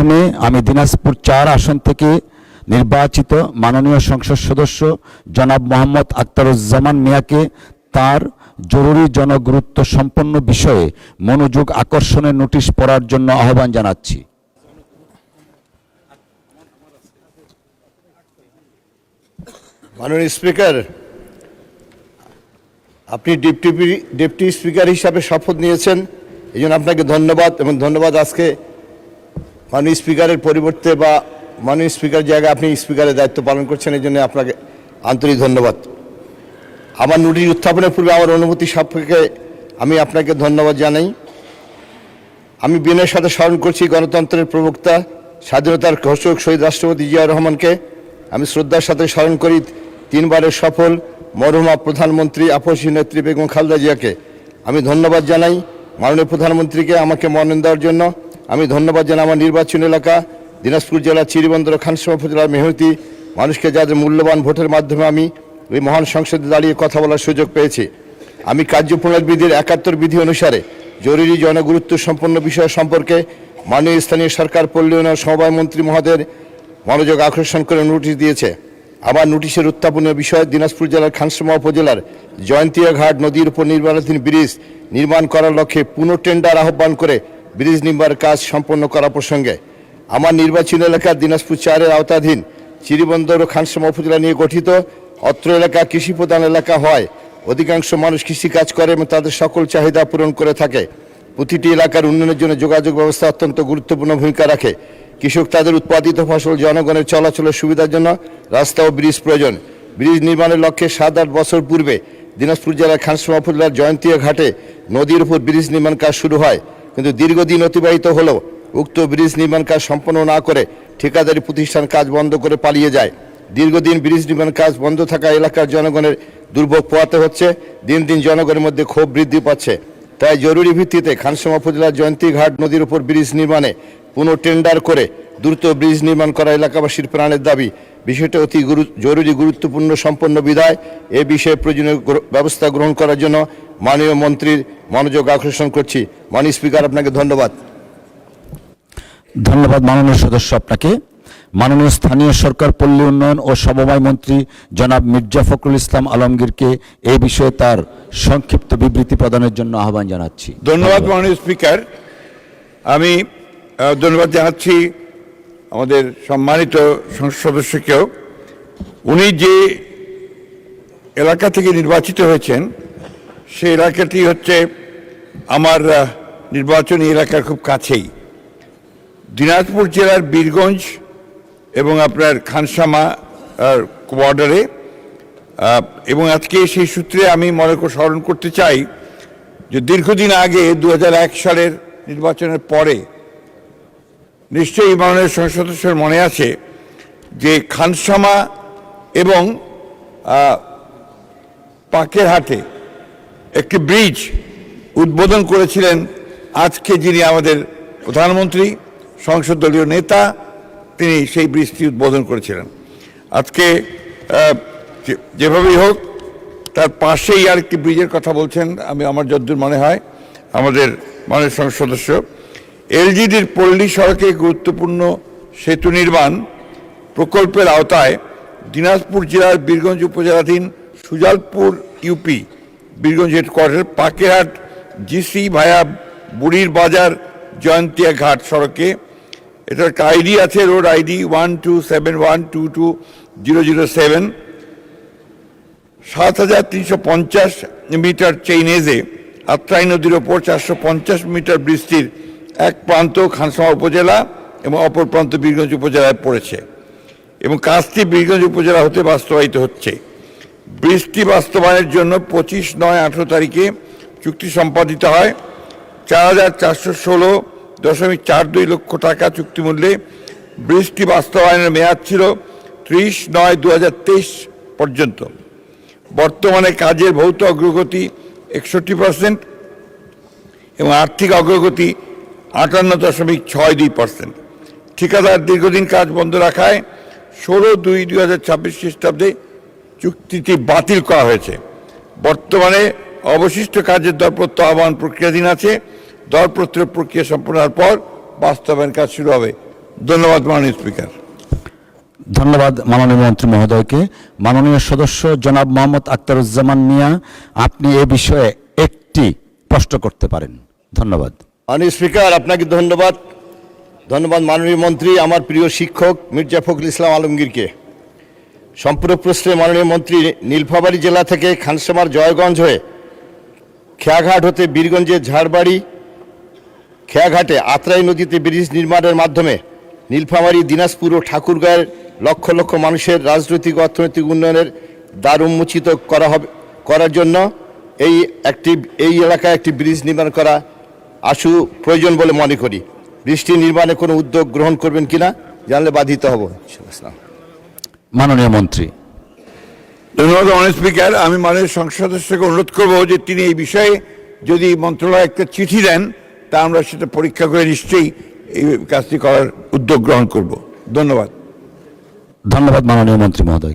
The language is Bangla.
মর্মে আমি দিনাজপুর 4 আসন থেকে নির্বাচিত মাননীয় সংসদ সদস্য জনাব মোহাম্মদ আখতারুজ্জামান মিয়াকে তার জরুরি জনগুরুত্ব সম্পন্ন বিষয়ে মনোযোগ আকর্ষণের নোটিশ পড়ার জন্য আহ্বান জানাচ্ছি। মাননীয় স্পিকার, আপনি ডেপুটি স্পিকার হিসাবে শপথ নিয়েছেন, এই জন্য আপনাকে ধন্যবাদ। এবং ধন্যবাদ আজকে মাননীয় স্পিকারের পরিবর্তে বা মাননীয় স্পিকার জায়গায় আপনি স্পিকারের দায়িত্ব পালন করছেন, এই জন্য আপনাকে আন্তরিক ধন্যবাদ। আমার নোটিশ উত্থাপনের পূর্বে আমার অনুমতি সাপেক্ষে আমি আপনাকে ধন্যবাদ জানাই। আমি বিনয়ের সাথে স্মরণ করছি গণতন্ত্রের প্রবক্তা, স্বাধীনতার ঘোষক শহীদ রাষ্ট্রপতি জিয়াউর রহমানকে। আমি শ্রদ্ধার সাথে স্মরণ করি 3 বারের সফল মরহুমা প্রধানমন্ত্রী আপসী নেত্রী বেগম খালেদা জিয়াকে। আমি ধন্যবাদ জানাই মাননীয় প্রধানমন্ত্রীকে আমাকে মনোনয়ন দেওয়ার জন্য। আমি ধন্যবাদ জানাই আমার নির্বাচনী এলাকা দিনাজপুর জেলার চিরিবন্দর খানসামা উপজেলার মেহনতি মানুষকে, যাদের মূল্যবান ভোটের মাধ্যমে আমি এই মহান সংসদে দাঁড়িয়ে কথা বলার সুযোগ পেয়েছি। আমি কার্যপ্রণালীবিধির 71 বিধি অনুসারে জরুরি জনগুরুত্ব সম্পন্ন বিষয় সম্পর্কে মাননীয় স্থানীয় সরকার পল্লী উন্নয়ন সমবায় মন্ত্রী মহোদয়ের মনোযোগ আকর্ষণ করে নোটিশ দিয়েছে। আমার নোটিশের উত্থাপনের বিষয় দিনাজপুর জেলার খানসামা উপজেলার জয়ন্তিয়া ঘাট নদীর উপর নির্মাণাধীন ব্রিজ নির্মাণ করার লক্ষ্যে পুনঃটেন্ডার আহ্বান করে ব্রিজ নির্মাণের কাজ সম্পন্ন করা প্রসঙ্গে। আমার নির্বাচনী এলাকা দিনাজপুর 4-এর আওতাধীন চিরিবন্দর ও খানসামা উপজেলা নিয়ে গঠিত। অত্র এলাকা কৃষি প্রধান এলাকা হয়, অধিকাংশ মানুষ কৃষিকাজ করে এবং তাদের সকল চাহিদা পূরণ করে থাকে। প্রতিটি এলাকার উন্নয়নের জন্য যোগাযোগ ব্যবস্থা অত্যন্ত গুরুত্বপূর্ণ ভূমিকা রাখে। কৃষক তাদের উৎপাদিত ফসল জনগণের চলাচলের সুবিধার জন্য রাস্তা ও ব্রিজ প্রয়োজন। ব্রিজ নির্মাণের লক্ষ্যে 7-8 বছর পূর্বে দিনাজপুর জেলার খানসামা উপজেলার জয়ন্তিয়া ঘাটে নদীর উপর ব্রিজ নির্মাণ কাজ শুরু হয়, কিন্তু দীর্ঘদিন অতিবাহিত হলেও উক্ত ব্রিজ নির্মাণ কাজ সম্পন্ন না করে ঠিকাদারি প্রতিষ্ঠান কাজ বন্ধ করে পালিয়ে যায়। দীর্ঘদিন ব্রিজ নির্মাণ কাজ বন্ধ থাকা এলাকার জনগণের দুর্ভোগ পোহাতে হচ্ছে। দিন দিন জনগণের মধ্যে ক্ষোভ বৃদ্ধি পাচ্ছে। তাই জরুরি ভিত্তিতে খানসামা উপজেলার জয়ন্তী ঘাট নদীর উপর ব্রিজ নির্মাণে পুনঃটেন্ডার করে দ্রুত ব্রিজ নির্মাণ করা এলাকাবাসীর প্রাণের দাবি। বিষয়টা অতি জরুরি গুরুত্বপূর্ণ সম্পন্ন বিধায় এ বিষয়ে প্রয়োজনীয় ব্যবস্থা গ্রহণ করার জন্য মাননীয় মন্ত্রীর মনোযোগ আকর্ষণ করছি। মাননীয় স্পিকার, আপনাকে ধন্যবাদ। ধন্যবাদ মাননীয় সদস্য আপনাকে। মাননীয় স্থানীয় সরকার পল্লী উন্নয়ন ও সমবায় মন্ত্রী জনাব মির্জা ফখরুল ইসলাম আলমগীরকে এই বিষয়ে তার সংক্ষিপ্ত বিবৃতি প্রদানের জন্য আহ্বান জানাচ্ছি। ধন্যবাদ মাননীয় স্পিকার। আমি ধন্যবাদ জানাচ্ছি আমাদের সম্মানিত সংসদ সদস্যকেও। উনি যে এলাকা থেকে নির্বাচিত হয়েছেন সেই এলাকাটি হচ্ছে আমার নির্বাচনী এলাকার খুব কাছেই, দিনাজপুর জেলার বীরগঞ্জ এবং আপনার খানসামা বর্ডারে। এবং আজকে সেই সূত্রে আমি স্মরণ করতে চাই যে দীর্ঘদিন আগে 2001 সালের নির্বাচনের পরে নিশ্চয়ই মাননীয় সংসদ সদস্যের মনে আছে যে খানসামা এবং পাকেরহাটে একটি ব্রিজ উদ্বোধন করেছিলেন আজকে যিনি আমাদের প্রধানমন্ত্রী, সংসদ দলীয় নেতা, তিনি সেই ব্রিজটি উদ্বোধন করেছিলেন। আজকে যেভাবেই হোক তার পাশেই আর একটি ব্রিজের কথা বলছেন, আমার যতদূর মনে হয় আমাদের মাননীয় সংসদ সদস্য। এলজিডির পল্লী সড়কে গুরুত্বপূর্ণ সেতু নির্মাণ প্রকল্পের আওতায় দিনাজপুর জেলার বীরগঞ্জ উপজেলাধীন Sujalpur UP Birganj headquarter Pakerhat GC via Burir Bazar Jaintia Ghat সড়কে, এটার একটা আইডি আছে, রোড আইডি 127122007, 7350 মিটার চেইনেজে আত্রাই নদীর ওপর 450 মিটার ব্রিজটির এক প্রান্ত খানসামা উপজেলা এবং অপর প্রান্ত বীরগঞ্জ উপজেলায় পড়েছে এবং কাজটি বীরগঞ্জ উপজেলা হতে বাস্তবায়িত হচ্ছে। ব্রিজটি বাস্তবায়নের জন্য 25/9/18 তারিখে চুক্তি সম্পাদিত হয়। 4416.42 লক্ষ টাকা চুক্তিমূল্যে ব্রিজটি বাস্তবায়নের মেয়াদ ছিল 30/9/2023 পর্যন্ত। বর্তমানে কাজের ভৌত অগ্রগতি 61% এবং আর্থিক অগ্রগতি 58.62%। ঠিকাদার দীর্ঘদিন কাজ বন্ধ রাখায় 16/2/2026 খ্রিস্টাব্দে চুক্তিটি বাতিল করা হয়েছে। বর্তমানে অবশিষ্ট কাজের দরপত্র আহ্বান প্রক্রিয়াধীন আছে। দরপত্রের প্রক্রিয়া সম্পন্ন হওয়ার পর বাস্তবায়ন কাজ শুরু হবে। ধন্যবাদ মাননীয় স্পিকার। ধন্যবাদ মাননীয় মন্ত্রী মহোদয়কে। মাননীয় সদস্য জনাব মোহাম্মদ আখতারুজ্জামান মিয়া, আপনি এ বিষয়ে একটি প্রশ্ন করতে পারেন। ধন্যবাদ। মাননীয় স্পিকার, আপনাকে ধন্যবাদ। ধন্যবাদ মাননীয় মন্ত্রী, আমার প্রিয় শিক্ষক মির্জা ফখরুল ইসলাম আলমগীরকে। সম্পূরক প্রশ্নে মাননীয় মন্ত্রী, নীলফামারী জেলা থেকে খানসামার জয়গঞ্জ হয়ে খেয়াঘাট হতে বীরগঞ্জের ঝাড়বাড়ি খেয়াঘাটে আত্রাই নদীতে ব্রিজ নির্মাণের মাধ্যমে নীলফামারী, দিনাজপুর ও ঠাকুরগাঁয়ের লক্ষ লক্ষ মানুষের রাজনৈতিক ও অর্থনৈতিক উন্নয়নের দ্বার উন্মোচিত করার জন্য এই এলাকায় একটি ব্রিজ নির্মাণ করা আশু প্রয়োজন বলে মনে করি। ব্রিজটি নির্মাণে কোনো উদ্যোগ গ্রহণ করবেন কিনা জানলে বাধিত হব। মাননীয় মন্ত্রী। ধন্যবাদ মাননীয় স্পিকার। আমি মাননীয় সংসদ সদস্যকে অনুরোধ করব যে তিনি এই বিষয়ে যদি মন্ত্রণালয়ে একটা চিঠি দেন, তা আমরা সেটা পরীক্ষা করে নিশ্চয়ই এই কাজটি করার উদ্যোগ গ্রহণ করব। ধন্যবাদ। ধন্যবাদ মাননীয় মন্ত্রী মহোদয়।